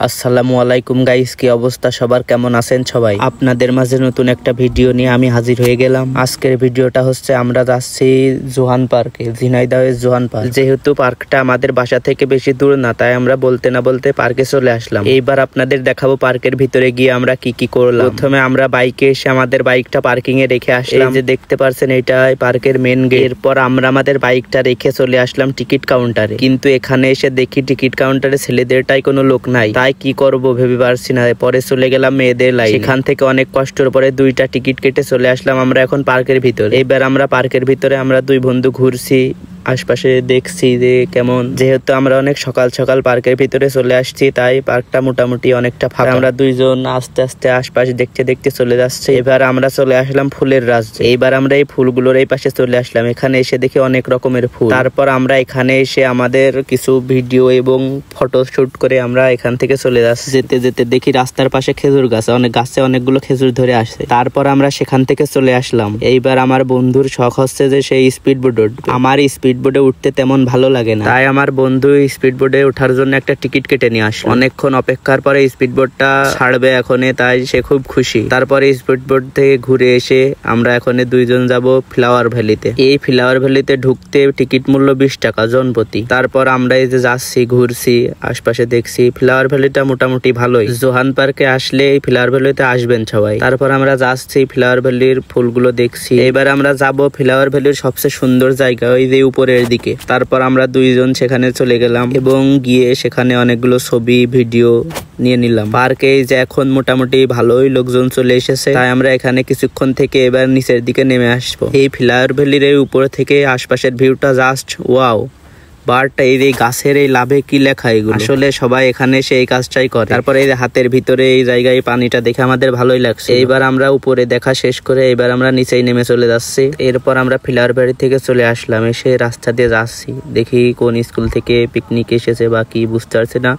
আসসালামু আলাইকুম গাইস, কি অবস্থা সবার, কেমন আছেন সবাই? আপনাদের মাঝে নতুন একটা ভিডিও নিয়ে আমি হাজির হয়ে গেলাম। আজকের ভিডিওটা হচ্ছে আমরা যাচ্ছি জোহান পার্কে, ঝিনাইদহের জোহান পার্ক। যেহেতু পার্কটা আমাদের বাসা থেকে বেশি দূর না, তাই আমরা বলতে না বলতে পার্কে চলে আসলাম। এইবার আপনাদের দেখাবো পার্কের ভিতরে গিয়ে আমরা কি কি করলাম। প্রথমে আমরা বাইকে এসে আমাদের বাইকটা পার্কিং এ রেখে আসলাম। যে দেখতে পারছেন এটাই পার্কের মেন গেট। এরপর আমরা আমাদের বাইকটা রেখে চলে আসলাম টিকিট কাউন্টারে। কিন্তু এখানে এসে দেখি টিকিট কাউন্টারে ছেলেদেরটাই কোনো লোক নাই। তাই কি করবো ভেবে পারছি না। পরে চলে গেলাম মেয়েদের লাইন। সেখান থেকে অনেক কষ্টের পরে দুইটা টিকিট কেটে চলে আসলাম আমরা এখন পার্কের ভিতরে। এবার আমরা পার্কের ভিতরে আমরা দুই বন্ধু ঘুরছি, আশপাশে দেখছি যে কেমন। যেহেতু আমরা অনেক সকাল সকাল পার্কের ভিতরে চলে আসছি, তাই পার্কটা মোটামুটি অনেকটা ফাঁকা। আমরা দুইজন আস্তে আস্তে আশপাশে দেখতে দেখতে চলে যাচ্ছি। এবার আমরা চলে আসলাম ফুলের রাজ্যে। এইবার আমরা এই ফুলগুলোর এই পাশে চলে আসলাম। এখানে এসে দেখি অনেক রকমের ফুল। তারপর আমরা এখানে এসে আমাদের কিছু ভিডিও এবং ফটো শুট করে আমরা এখান থেকে চলে যাচ্ছি। যেতে যেতে দেখি রাস্তার পাশে খেজুর গাছ, অনেক গাছে অনেকগুলো খেজুর ধরে আসছে। তারপর আমরা সেখান থেকে চলে আসলাম। এইবার আমার বন্ধুর শখ হচ্ছে যে সেই স্পিড বোর্ড উঠবে। আমার স্পিড বোর্ডে উঠতে তেমন ভালো লাগে না, তাই আমার বন্ধু স্পিড বোর্ডে ওঠার জন্য একটা টিকিট কেটে নিয়ে আসে। অনেকক্ষণ অপেক্ষার পরে স্পিড বোর্ডটা ছাড়বে এখন, তাই সে খুব খুশি। তারপরে স্পিড বোর্ড থেকে ঘুরে এসে আমরা এখন দুইজন যাব ফ্লাওয়ার ভ্যালিতে। এই ফ্লাওয়ার ভ্যালিতে ঢুকতে টিকিট মূল্য 20 টাকা জনপ্রতি। তারপর আমরা এই যে যাচ্ছি, ঘুরছি, আশপাশে দেখছি। ফ্লাওয়ার ভ্যালিটা মোটামুটি ভালোই। জোহান পার্কে আসলে এই ফ্লাওয়ার ভ্যালিতে আসবেন সবাই। তারপর আমরা যাচ্ছি ফ্লাওয়ার ভ্যালির ফুলগুলো দেখছি। এবার আমরা যাব ফ্লাওয়ার ভ্যালির সবচেয়ে সুন্দর জায়গা, ওই যে উপরের দিকে। তারপর আমরা দুইজন সেখানে চলে গেলাম এবং গিয়ে সেখানে অনেকগুলো ছবি ভিডিও নিয়ে নিলাম। পার্কে যে এখন মোটামুটি ভালোই লোকজন চলে এসেছে, তাই আমরা এখানে কিছুক্ষণ থেকে এবার নিচের দিকে নেমে আসবো। এই ফ্লাওয়ার ভ্যালির এই উপর থেকে আশপাশের ভিউটা জাস্ট ওয়াও। বারটা এই গাছের এই লাভে কি লেখা, এগুলো আসলে সবাই এখানে এসে এই কাজটাই করে। তারপরে এই হাতের ভিতরে এই জায়গায় পানিটা দেখে আমাদের ভালোই লাগছে। এইবার আমরা উপরে দেখা শেষ করে এবার আমরা নিচেই নেমে চলে যাচ্ছি। এরপর আমরা ফ্লাওয়ার ভ্যালি থেকে চলে আসলাম। এসে রাস্তা দিয়ে যাচ্ছি, দেখি কোন স্কুল থেকে পিকনিক এসেছে বা কি বুঝতে পারছি না,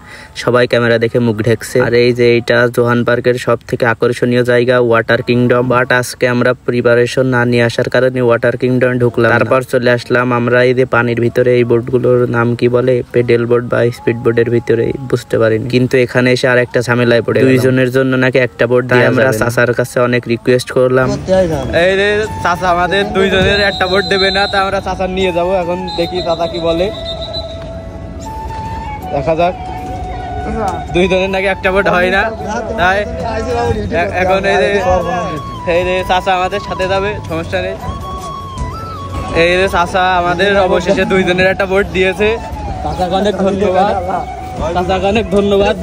সবাই ক্যামেরা দেখে মুখ ঢেকছে। আর এই যে এটা জোহান পার্কের সব থেকে আকর্ষণীয় জায়গা ওয়াটার কিংডম। বাট আজকে আমরা প্রিপারেশন না নিয়ে আসার কারণে ওয়াটার কিংডম ঢুকলাম। তারপর চলে আসলাম আমরা এই যে পানির ভিতরে, এই বোর্ডগুলো নাম কি বলে, পেডেল বোর্ড বা স্পিড বোর্ডের ভিতরে বুঝতে পারিনি। কিন্তু এখানে এসে আর একটা ঝামেলায় পড়ে, দুইজনের জন্য নাকি একটা বোর্ড দিয়ে আমরা চাচার কাছে অনেক রিকোয়েস্ট করলাম। এই যে চাচা আমাদের দুইজনের একটা বোর্ড দেবে না, তা আমরা চাচার নিয়ে যাব। এখন দেখি চাচা কি বলে, দেখা যাক। দুইজনের নাকি একটা বোর্ড হয় না, তাই এখন এই যে চাচা আমাদের সাথে যাবে, সমস্যা নেই। এই যে চাচা আমাদের অবশেষে দুইজনের একটা বোর্ড দিয়েছে। চাচাকে অনেক ধন্যবাদ, চাচাকে অনেক ধন্যবাদ।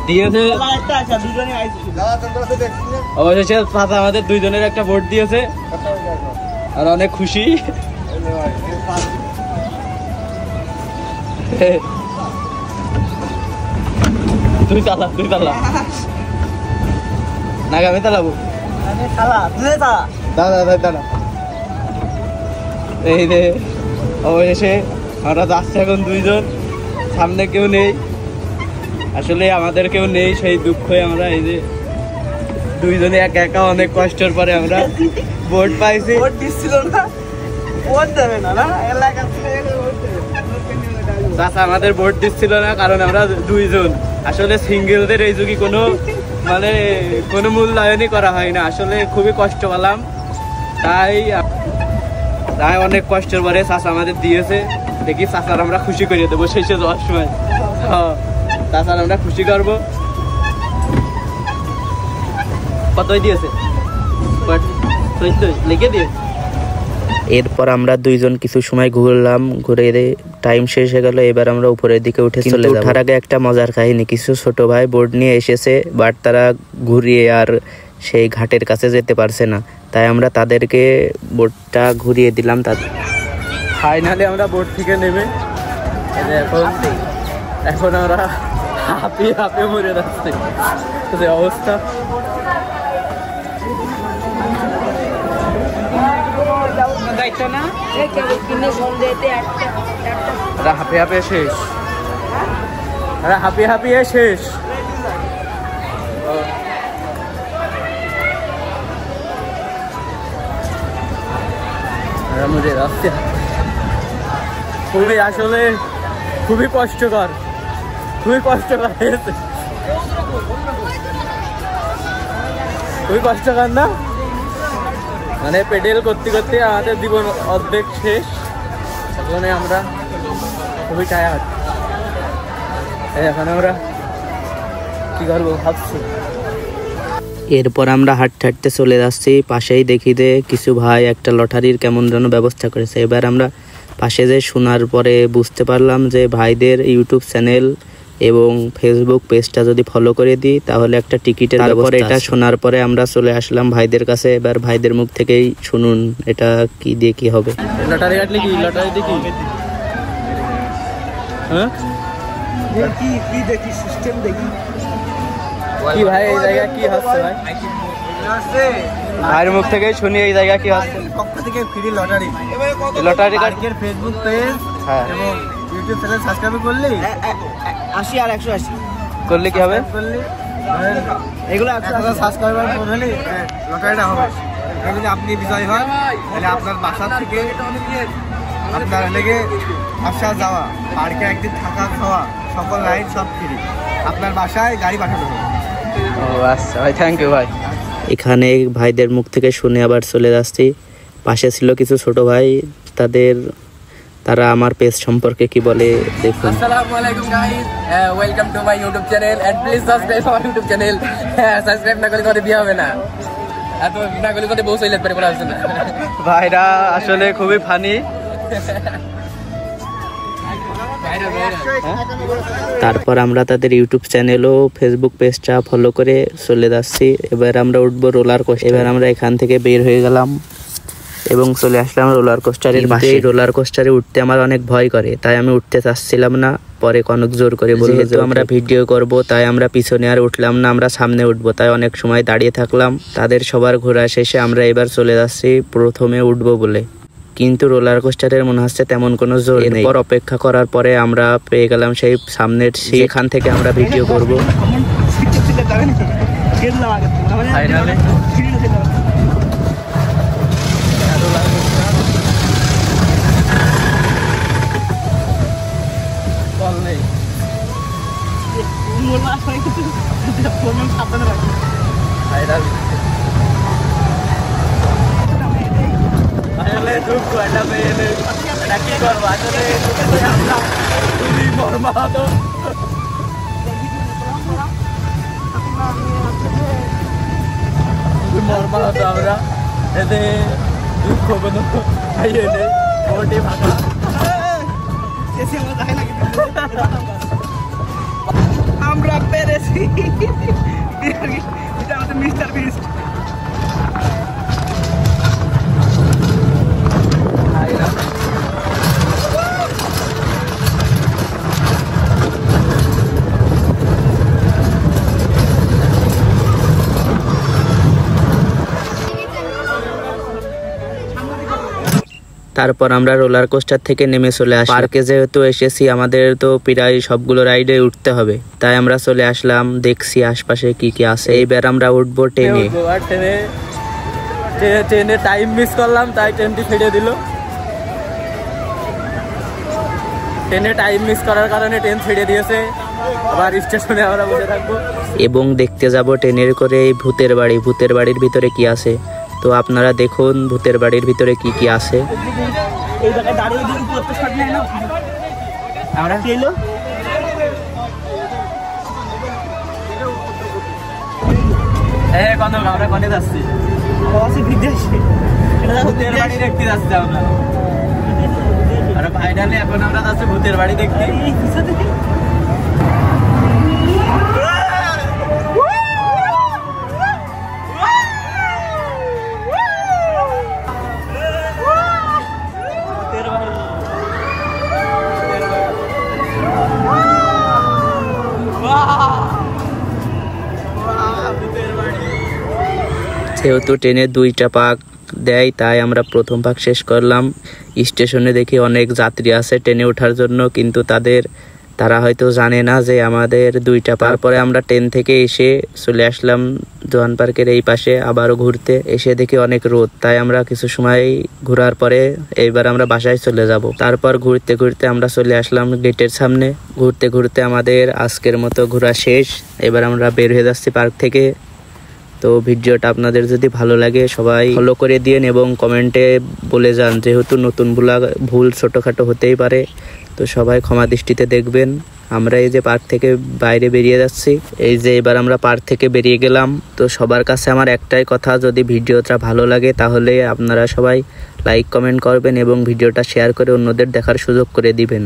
দিয়েছে অবশেষে চাচা আমাদের দুইজনের একটা বোর্ড দিয়েছে, আর অনেক খুশি। তুই চালা নাগামী চালাবো। এই যে অবশেষে আমরা যাচ্ছি এখন দুইজন, সামনে কেউ নেই, আসলে আমাদের কেউ নেই, সেই দুঃখে আমরা এই যে দুইজনে একা একা অনেক কষ্টের পরে আমরা বোর্ড পাইছি। চাচা আমাদের বোর্ড দিচ্ছিল না, কারণ আমরা দুইজন। আসলে সিঙ্গেলদের এই যুগে কোনো মানে কোনো মূল্যায়নই করা হয় না, আসলে খুবই কষ্ট পেলাম। তাই অনেক কষ্টের পরে চাচা আমাদের দিয়েছে। দেখি চাচার আমরা খুশি করে দেবো শেষে যাওয়ার সময়। চাচার আমরা খুশি করবো। কতই দিয়েছে, লিখে দিয়ে। এরপর আমরা দুইজন কিছু সময় ঘুরলাম, ঘুরে টাইম শেষ হয়ে গেল। এবার আমরা উপরের দিকে উঠে চলে যাব। ওঠার আগে একটা মজার কাহিনী, কিছু ছোট ভাই বোর্ড নিয়ে এসেছে, বাট তারা ঘুরিয়ে আর সেই ঘাটের কাছে যেতে পারছে না, তাই আমরা তাদেরকে বোর্ডটা ঘুরিয়ে দিলাম। ফাইনালি আমরা বোর্ড থেকে নেমে এখন আমরা হাঁপিয়ে হাঁপিয়ে মরে যাচ্ছি, অবস্থা। হাঁপিয়ে হাঁপিয়ে শেষ, হাঁপিয়ে হাঁপিয়ে শেষ। খুবই আসলে খুবই কষ্টকর হয়েছে, খুবই কষ্টকর না? মানে পেডেল করতে করতে আমাদের জীবন অর্ধেক শেষ। এখন আমরা খুবই টায়ার্ড। এখন আমরা কি করবো ভাবছি। এরপর আমরা হাঁটতে হাঁটতে চলে যাচ্ছি। পাশেই দেখি যে কিছু ভাই একটা লটারির কেমন যেন ব্যবস্থা করেছে। এবার আমরা পাশে যে শোনার পরে বুঝতে পারলাম যে ভাইদের ইউটিউব চ্যানেল এবং ফেসবুক পেজটা যদি ফলো করে দিই তাহলে একটা টিকিটের ব্যবস্থা। এটা শোনার পরে আমরা চলে আসলাম ভাইদের কাছে। এবার ভাইদের মুখ থেকেই শুনুন এটা কি দিয়ে কি হবে। লটারি কাটলে কি লটারি দেখি, হ্যাঁ কি দেখি সিস্টেম দেখি কি ভাই এই জায়গা কি হচ্ছে ভাই? ভাইয়ের মুখ থেকে শুনি এই জায়গা কি হচ্ছে। পক্ষ থেকে ফ্রি লটারি, লটারি কার্ডের ফেসবুক পেজ এবং ইউটিউব চ্যানেল সাবস্ক্রাইব করলে 80 আর 180 করলে কি হবে? করলে এগুলো 100 সাবস্ক্রাইবার হলে লটারিটা হবে। যদি আপনি বিজয় হন তাহলে আপনার বাসা থেকে আপনার লেগে আসার যাওয়া, পার্কে একদিন থাকা খাওয়া সকল রাইড সব ফ্রি, আপনার বাসায় গাড়ি পাঠানো হবে। ও আচ্ছা ভাই, থ্যাংক ইউ ভাই। এখানে ভাইদের মুখ থেকে শুনে আবার চলে যাচ্ছি। পাশে ছিল কিছু ছোট ভাই, তারা আমার পেজ সম্পর্কে কি বলে দেখুন। আসসালামু আলাইকুম guys, welcome to my YouTube channel and please subscribe our YouTube channel. Subscribe না করলে করে বিয়ে হবে না, এত না করলে করে বউ সাইলেট করে বলা হচ্ছে না। ভাইরা আসলে খুবই ফানি। তারপর আমরা তাদের ইউটিউব চ্যানেল ও ফেসবুক পেজটা ফলো করে চলে যাচ্ছি। এবার আমরা উঠবো রোলার কোস্টার। এবার আমরা এখান থেকে বের হয়ে গেলাম এবং চলে আসলাম রোলার কোস্টারের পাশে। রোলার কোস্টারে উঠতে আমার অনেক ভয় করে, তাই আমি উঠতে চাচ্ছিলাম না। পরে কনক জোর করে বলল যে আমরা ভিডিও করব, তাই আমরা পিছনে আর উঠলাম না, আমরা সামনে উঠবো। তাই অনেক সময় দাঁড়িয়ে থাকলাম। তাদের সবার ঘোরা শেষে আমরা এবার চলে যাচ্ছি প্রথমে উঠবো বলে, কিন্তু রোলার কোস্টারের মনে হচ্ছে তেমন কোনো জোর নেই। পর অপেক্ষা করার পরে আমরা পেয়ে গেলাম সেই সামনের সিট, এখান থেকে আমরা ভিডিও করব। ফাইনালি দুঃখ এটা পেয়ে কি করবো আসলে আমরা খুবই মর্মাহত। মর্মাহত আমরা, এতে দুঃখ কোনো খাইয়ে নেই, মোটে ফাঁকা। আমরা পেরেছি, এটা আমাদের মিস্টার বিস্ট। তারপর আমরা রোলার কোস্টার থেকে নেমে চলে আসি পার্কে। যেহেতু এসেছি আমাদের তো প্রায় সবগুলো রাইডে উঠতে হবে, তাই আমরা চলে আসলাম। দেখছি আশপাশে কি কি আছে। এইবার আমরা উঠবো ট্রেনে। ট্রেনে টাইম মিস করলাম, তাই ট্রেনটি ছেড়ে দিল। ট্রেনে টাইম মিস করার কারণে ট্রেন ছেড়ে দিয়েছে। আবার স্টেশনে আমরা বসে থাকবো এবং দেখতে যাব ট্রেনের করে এই ভূতের বাড়ি। ভূতের বাড়ির ভিতরে কি আছে তো আপনারা দেখুন ভূতের বাড়ির ভিতরে কি কি আছে। এই জায়গায় দাঁড়িয়ে দিয়ে উপরে শট নেয় না আমরা কি এলো আমরা কোনে যাচ্ছি? বিদেশে ভূতের বাড়ি দেখতে যাচ্ছি আমরা। আর ফাইনালি এখন আমরা যাচ্ছি ভূতের বাড়ি দেখতে। যেহেতু ট্রেনে দুইটা পাক দেয়, তাই আমরা প্রথম পাক শেষ করলাম। স্টেশনে দেখি অনেক যাত্রী আছে ট্রেনে ওঠার জন্য, কিন্তু তাদের তারা হয়তো জানে না যে আমাদের 2টা পার্ক। পরে আমরা ট্রেন থেকে এসে চলে আসলাম জোহান পার্কের এই পাশে আবারও ঘুরতে। এসে দেখি অনেক রোদ, তাই আমরা কিছু সময় ঘোরার পরে এইবার আমরা বাসায় চলে যাব। তারপর ঘুরতে ঘুরতে আমরা চলে আসলাম গেটের সামনে। ঘুরতে ঘুরতে আমাদের আজকের মতো ঘোরা শেষ। এবার আমরা বের হয়ে যাচ্ছি পার্ক থেকে। তো ভিডিওটা আপনাদের যদি ভালো লাগে সবাই ফলো করে দিন এবং কমেন্টে বলে যান, যেহেতু নতুন ভুল ছোটোখাটো হতেই পারে, তো সবাই ক্ষমা দৃষ্টিতে দেখবেন। আমরা এই যে পার্ক থেকে বাইরে বেরিয়ে যাচ্ছি, এই যে এবার আমরা পার্ক থেকে বেরিয়ে গেলাম। তো সবার কাছে আমার একটাই কথা, যদি ভিডিওটা ভালো লাগে তাহলে আপনারা সবাই লাইক কমেন্ট করবেন এবং ভিডিওটা শেয়ার করে অন্যদের দেখার সুযোগ করে দিবেন।